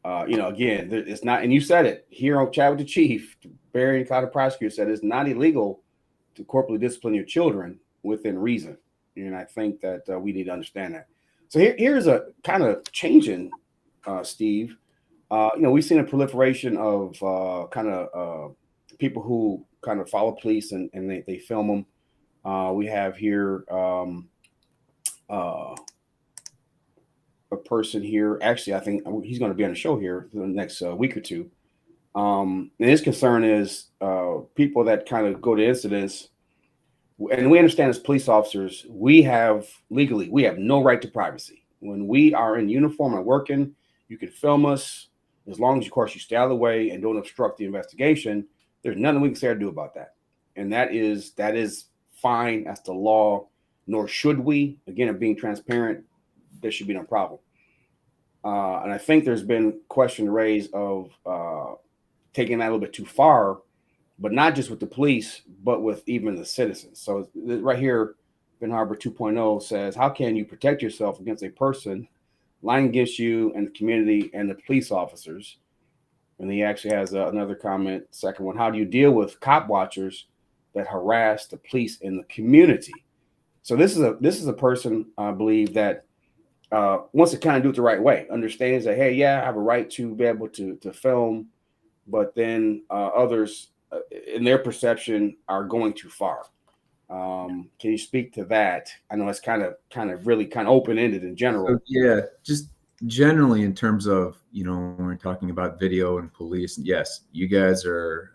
it's not, and you said it here on Chat with the Chief, Berrien County Prosecutor said it's not illegal to corporally discipline your children within reason. And I think that we need to understand that. So here's a kind of changing, Steve. We've seen a proliferation of people who kind of follow police and they film them. We have here a person here. Actually, I think he's going to be on the show here for the next week or two. And his concern is people that kind of go to incidents. And we understand as police officers, we have no right to privacy. When we are in uniform and working, you can film us as long as, of course, you stay out of the way and don't obstruct the investigation. There's nothing we can say or do about that. And that is fine. That's the law, nor should we. Again, of being transparent, there should be no problem. And I think there's been question raised of taking that a little bit too far, but not just with the police, but with even the citizens. So right here, Ben Harbor 2.0 says, how can you protect yourself against a person lying against you and the community and the police officers? And he actually has another comment, second one. How do you deal with cop watchers that harass the police in the community? So this is a person, I believe, that wants to kind of do it the right way, understands that, hey, yeah, I have a right to be able to film, but then others in their perception are going too far. Can you speak to that? I know it's kind of really kind of open-ended in general. So, just generally in terms of, when we're talking about video and police, yes, you guys are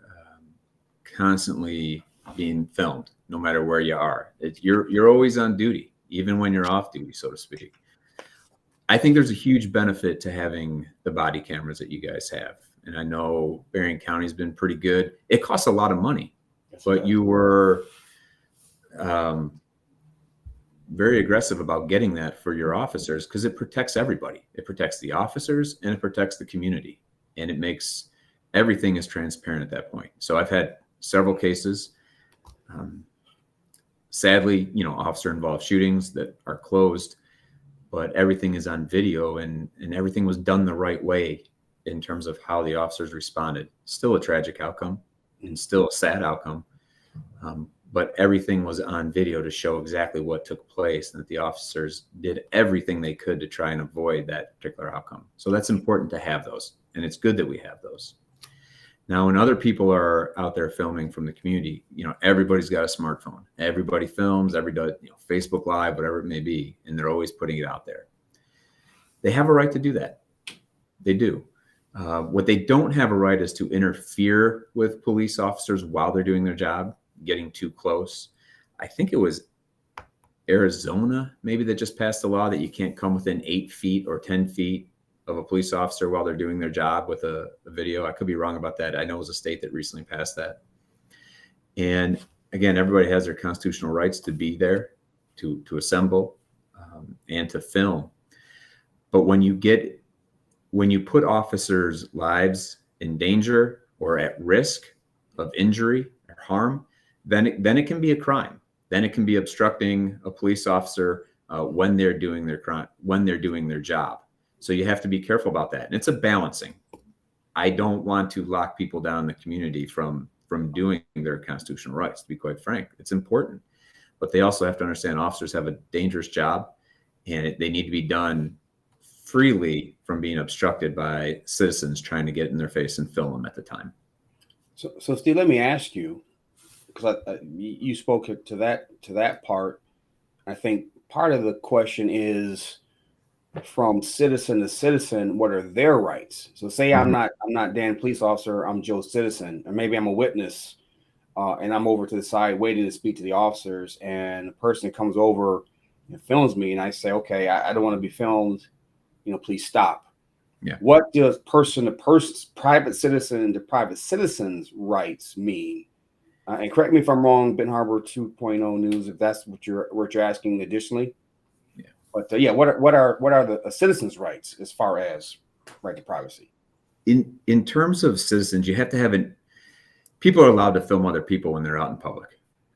constantly being filmed, no matter where you are. You're always on duty, even when you're off duty, so to speak. I think there's a huge benefit to having the body cameras that you guys have. And I know Berrien County has been pretty good. It costs a lot of money, but you were very aggressive about getting that for your officers because it protects everybody. It protects the officers and it protects the community. And it makes everything as transparent at that point. So I've had several cases, sadly, officer-involved shootings that are closed, but everything is on video and everything was done the right way in terms of how the officers responded. Still a tragic outcome and still a sad outcome. But everything was on video to show exactly what took place and that the officers did everything they could to try and avoid that particular outcome. So that's important to have those. And it's good that we have those. Now, when other people are out there filming from the community, everybody's got a smartphone. Everybody films, Facebook Live, whatever it may be, and they're always putting it out there. They have a right to do that. They do. What they don't have a right is to interfere with police officers while they're doing their job, getting too close. I think it was Arizona, maybe, that just passed a law that you can't come within 8 feet or 10 feet of a police officer while they're doing their job with a video. I could be wrong about that. I know it was a state that recently passed that. And again, everybody has their constitutional rights to be there, to assemble, and to film. But when you put officers' lives in danger or at risk of injury or harm, then it can be a crime. Then it can be obstructing a police officer when they're doing their crime, when they're doing their job. So you have to be careful about that. And it's a balancing. I don't want to lock people down in the community from doing their constitutional rights, to be quite frank. It's important. but they also have to understand officers have a dangerous job, and they need to be done freely from being obstructed by citizens trying to get in their face and film them at the time. So Steve, let me ask you, because you spoke to that part. I think part of the question is from citizen to citizen, what are their rights? So say I'm not Dan, police officer, I'm Joe, citizen, or maybe I'm a witness, and I'm over to the side waiting to speak to the officers, and a person comes over and films me, and I say, okay, I don't want to be filmed, please stop. Yeah. What does person to person, private citizen to private citizens rights mean? And correct me if I'm wrong, Ben Harbor 2.0 News, if that's what you're asking additionally. Yeah. But what are the citizens' rights as far as right to privacy? In terms of citizens, you have to have people are allowed to film other people when they're out in public.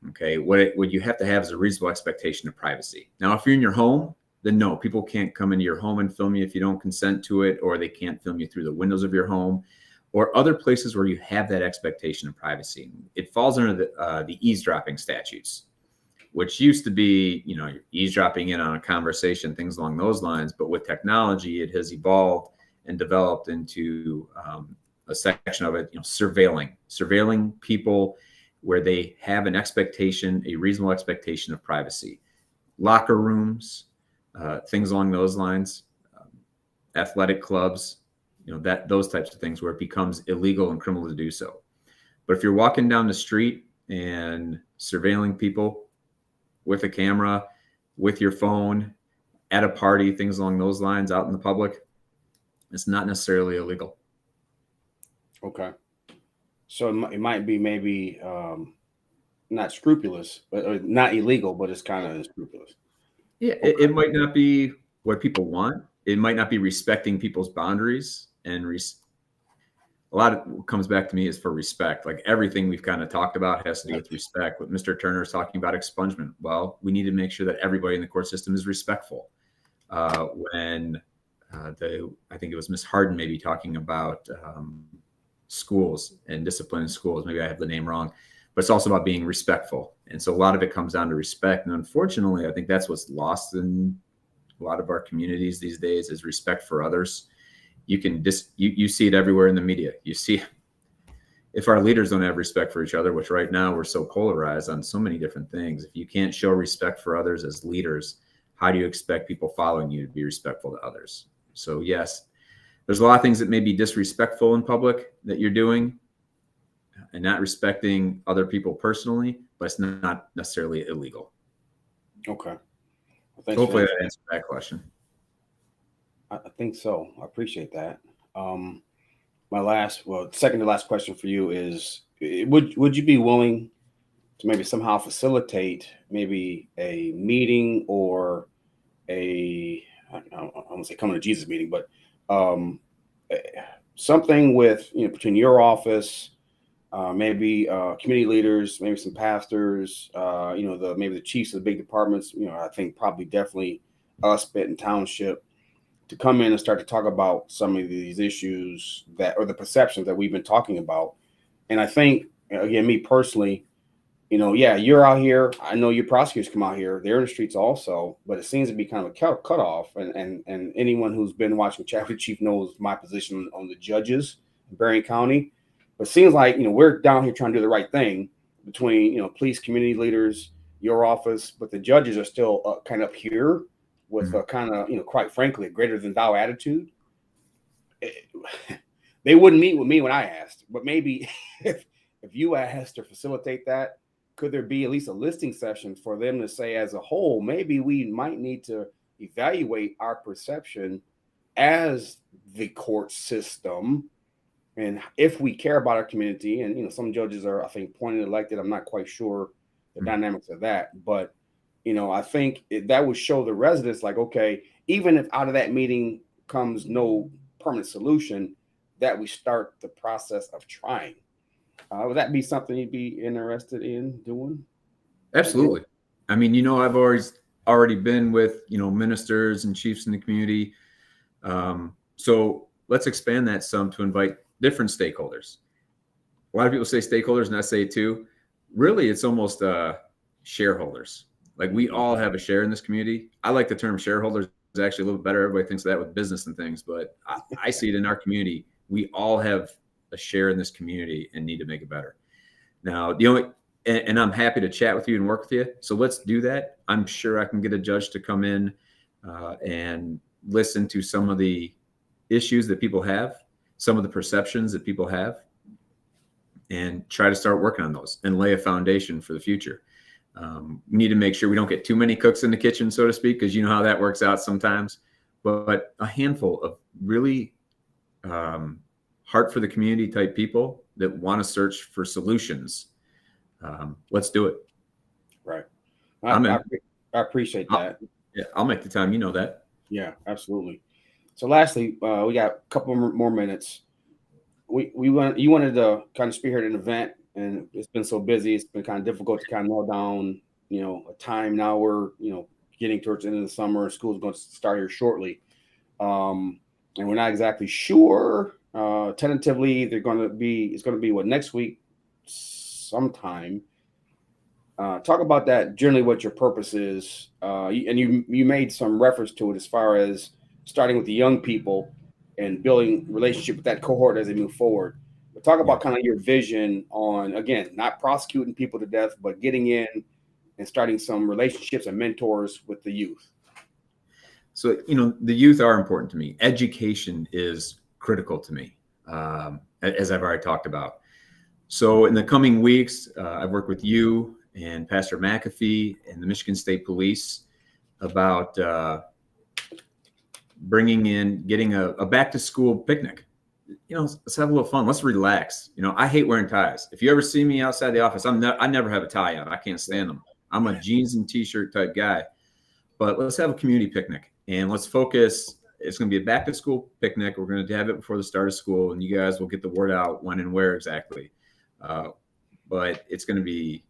Okay. What you have to have is a reasonable expectation of privacy. Now, if you're in your home, then no, people can't come into your home and film you if you don't consent to it, or they can't film you through the windows of your home, or other places where you have that expectation of privacy. It falls under the eavesdropping statutes, which used to be, you're eavesdropping in on a conversation, things along those lines. But with technology, it has evolved and developed into a section of it, surveilling people where they have an expectation, a reasonable expectation of privacy. Locker rooms, things along those lines, athletic clubs, those types of things where it becomes illegal and criminal to do so. But if you're walking down the street and surveilling people with a camera, with your phone, at a party, things along those lines, out in the public, it's not necessarily illegal. Okay. So it might be maybe not scrupulous, or not illegal, but it's kind of unscrupulous. Yeah, okay. It might not be what people want. It might not be respecting people's boundaries, and a lot of what comes back to me is for respect. Like everything we've kind of talked about has to do with respect. What Mr. Turner is talking about expungement. Well, we need to make sure that everybody in the court system is respectful. When I think it was Miss Harden maybe talking about schools and discipline in schools. Maybe I have the name wrong, but it's also about being respectful. And so a lot of it comes down to respect. And unfortunately, I think that's what's lost in a lot of our communities these days is respect for others. You see it everywhere in the media. You see, if our leaders don't have respect for each other, which right now we're so polarized on so many different things, if you can't show respect for others as leaders, how do you expect people following you to be respectful to others? So yes, there's a lot of things that may be disrespectful in public that you're doing and not respecting other people personally, but it's not necessarily illegal. Okay. Well, hopefully that answers that question. I think so. I appreciate that. Second to last question for you is, would you be willing to maybe somehow facilitate maybe a meeting or I don't want to say coming to Jesus meeting, but something with, between your office, maybe community leaders, maybe some pastors, maybe the chiefs of the big departments, I think probably definitely us, Benton Township, to come in and start to talk about some of these issues or the perceptions that we've been talking about. And I think, again, me personally, you're out here. I know your prosecutors come out here. They're in the streets also, but it seems to be kind of a cutoff. And anyone who's been watching Chat with the Chief knows my position on the judges in Berrien County. But it seems like, we're down here trying to do the right thing between, police, community leaders, your office, but the judges are still kind of up here with a kind of, quite frankly, a greater than thou attitude. They wouldn't meet with me when I asked, but maybe if you asked to facilitate that, could there be at least a listening session for them to say as a whole, maybe we might need to evaluate our perception as the court system, and if we care about our community, and some judges are, I think, appointed, elected. I'm not quite sure the dynamics of that, but I think that would show the residents like, okay, even if out of that meeting comes no permanent solution, that we start the process of trying. Would that be something you'd be interested in doing? Absolutely. I mean, I've already been with, ministers and chiefs in the community. So let's expand that some to invite different stakeholders. A lot of people say stakeholders, and I say too. Really, it's almost shareholders. Like we all have a share in this community. I like the term shareholders is actually a little bit better. Everybody thinks of that with business and things, but I see it in our community. We all have a share in this community and need to make it better. Now, and I'm happy to chat with you and work with you. So let's do that. I'm sure I can get a judge to come in and listen to some of the issues that people have, some of the perceptions that people have, and try to start working on those and lay a foundation for the future. We need to make sure we don't get too many cooks in the kitchen, so to speak, because you know how that works out sometimes. But a handful of really heart for the community type people that want to search for solutions. Let's do it. Right. I appreciate that. I'll make the time. You know that. Yeah, absolutely. So lastly, we got a couple more minutes. You wanted to kind of spearhead an event, and it's been so busy. It's been kind of difficult to kind of nail down, a time. Now we're, getting towards the end of the summer. School's going to start here shortly. And we're not exactly sure. Tentatively, it's going to be what, next week sometime. Talk about that, generally what your purpose is. And you made some reference to it as far as starting with the young people and building relationship with that cohort as they move forward. But talk about kind of your vision on, again, not prosecuting people to death, but getting in and starting some relationships and mentors with the youth. So, the youth are important to me. Education is critical to me, as I've already talked about. So in the coming weeks, I've worked with you and Pastor McAfee and the Michigan State Police about getting a back to school picnic. Let's have a little fun. Let's relax. I hate wearing ties. If you ever see me outside the office, I never have a tie on. I can't stand them. I'm a jeans and t-shirt type guy. But let's have a community picnic and let's focus. It's going to be a back to school picnic. We're going to have it before the start of school, and you guys will get the word out when and where exactly. But it's going to be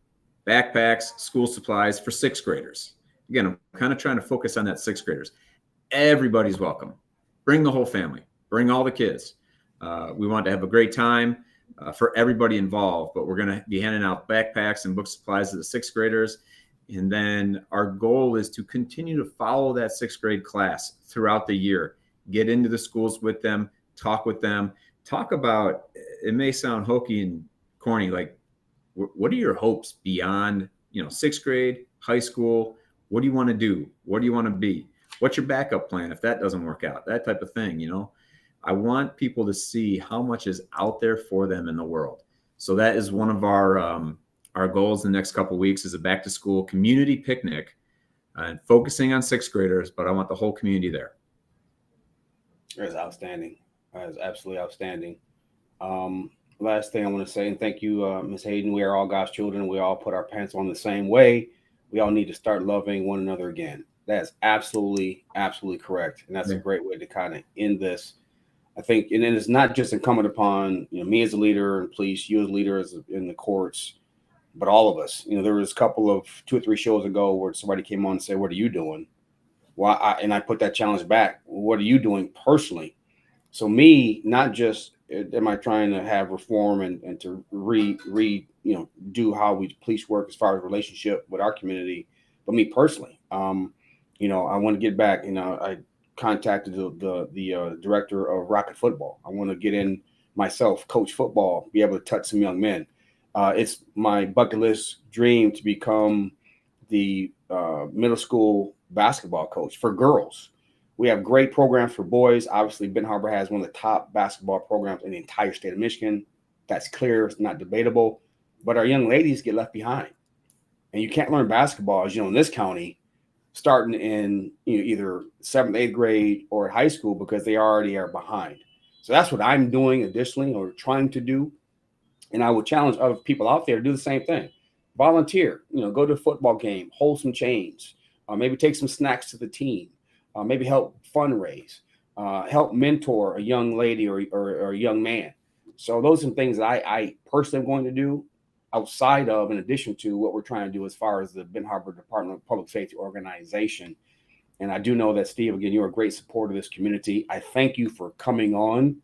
backpacks, school supplies for sixth graders. Again, I'm kind of trying to focus on that sixth graders. Everybody's welcome. Bring the whole family. Bring all the kids. We want to have a great time for everybody involved, but we're going to be handing out backpacks and book supplies to the sixth graders. And then our goal is to continue to follow that sixth grade class throughout the year, get into the schools with them, talk with them, talk about, it may sound hokey and corny, like, what are your hopes beyond, sixth grade, high school? What do you want to do? What do you want to be? What's your backup plan if that doesn't work out? That type of thing, I want people to see how much is out there for them in the world. So that is one of our goals in the next couple of weeks is a back to school community picnic and focusing on sixth graders, but I want the whole community there. That's outstanding. That is absolutely outstanding. Last thing I want to say, and thank you, Ms. Hayden. We are all God's children. We all put our pants on the same way. We all need to start loving one another again. That's absolutely, absolutely correct. And that's a great way to kind of end this. I think, and then it's not just incumbent upon, me as a leader and police, you as leaders in the courts, but all of us. There was a couple of 2 or 3 shows ago where somebody came on and said, "What are you doing?" Well, I put that challenge back. What are you doing personally? So me, not just am I trying to have reform and to do how we police work as far as relationship with our community, but me personally, I want to get back. I contacted the director of Rocket Football. I want to get in myself, coach football, be able to touch some young men. It's my bucket list dream to become the middle school basketball coach for girls. We have great programs for boys. Obviously, Ben Harbor has one of the top basketball programs in the entire state of Michigan. That's clear. It's not debatable. But our young ladies get left behind. And you can't learn basketball, as in this county, starting in either 7th, 8th grade or at high school because they already are behind. So that's what I'm doing additionally or trying to do. And I would challenge other people out there to do the same thing. Volunteer, go to a football game, hold some chains, maybe take some snacks to the team, maybe help fundraise, help mentor a young lady or a young man. So those are some things that I personally am going to do outside of, in addition to what we're trying to do as far as the Ben Harbor Department of Public Safety organization. And I do know that, Steve, again, you're a great supporter of this community. I thank you for coming on.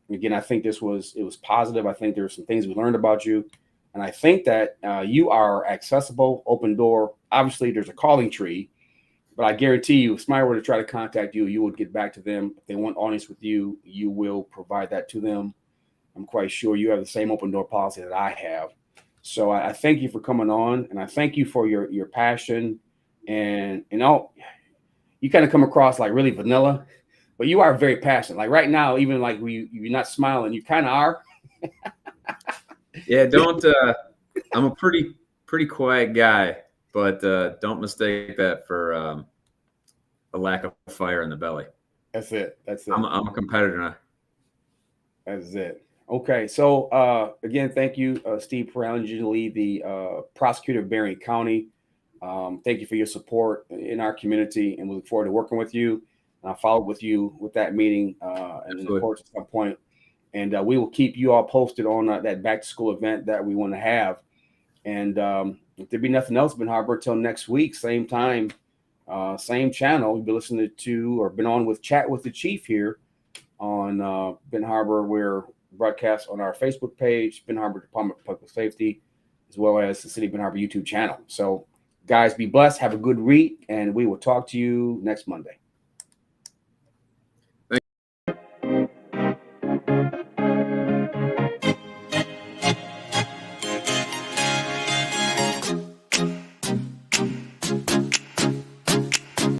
Again, I think it was positive. I think there were some things we learned about you. And I think that you are accessible, open door. Obviously, there's a calling tree, but I guarantee you, if somebody were to try to contact you, you would get back to them. If they want audience with you, you will provide that to them. I'm quite sure you have the same open door policy that I have. So I thank you for coming on, and I thank you for your passion. And you kind of come across like really vanilla, but you are very passionate. Like right now, even like you're not smiling, you kind of are. Yeah, don't. I'm a pretty quiet guy, but don't mistake that for a lack of fire in the belly. That's it. That's it. I'm a competitor. That's it. Okay. So again, thank you, Steve Pierangeli, the prosecutor of Berrien County. Thank you for your support in our community, and we look forward to working with you. And I'll follow up with you with that meeting and in the course at some point. And we will keep you all posted on that back to school event that we want to have. And if there be nothing else, Ben Harbor, till next week, same time, same channel. You'll be listening to or been on with Chat with the Chief here on Ben Harbor. We're broadcast on our Facebook page, Ben Harbor Department of Public Safety, as well as the City of Ben Harbor YouTube channel. So, guys, be blessed. Have a good week, and we will talk to you next Monday.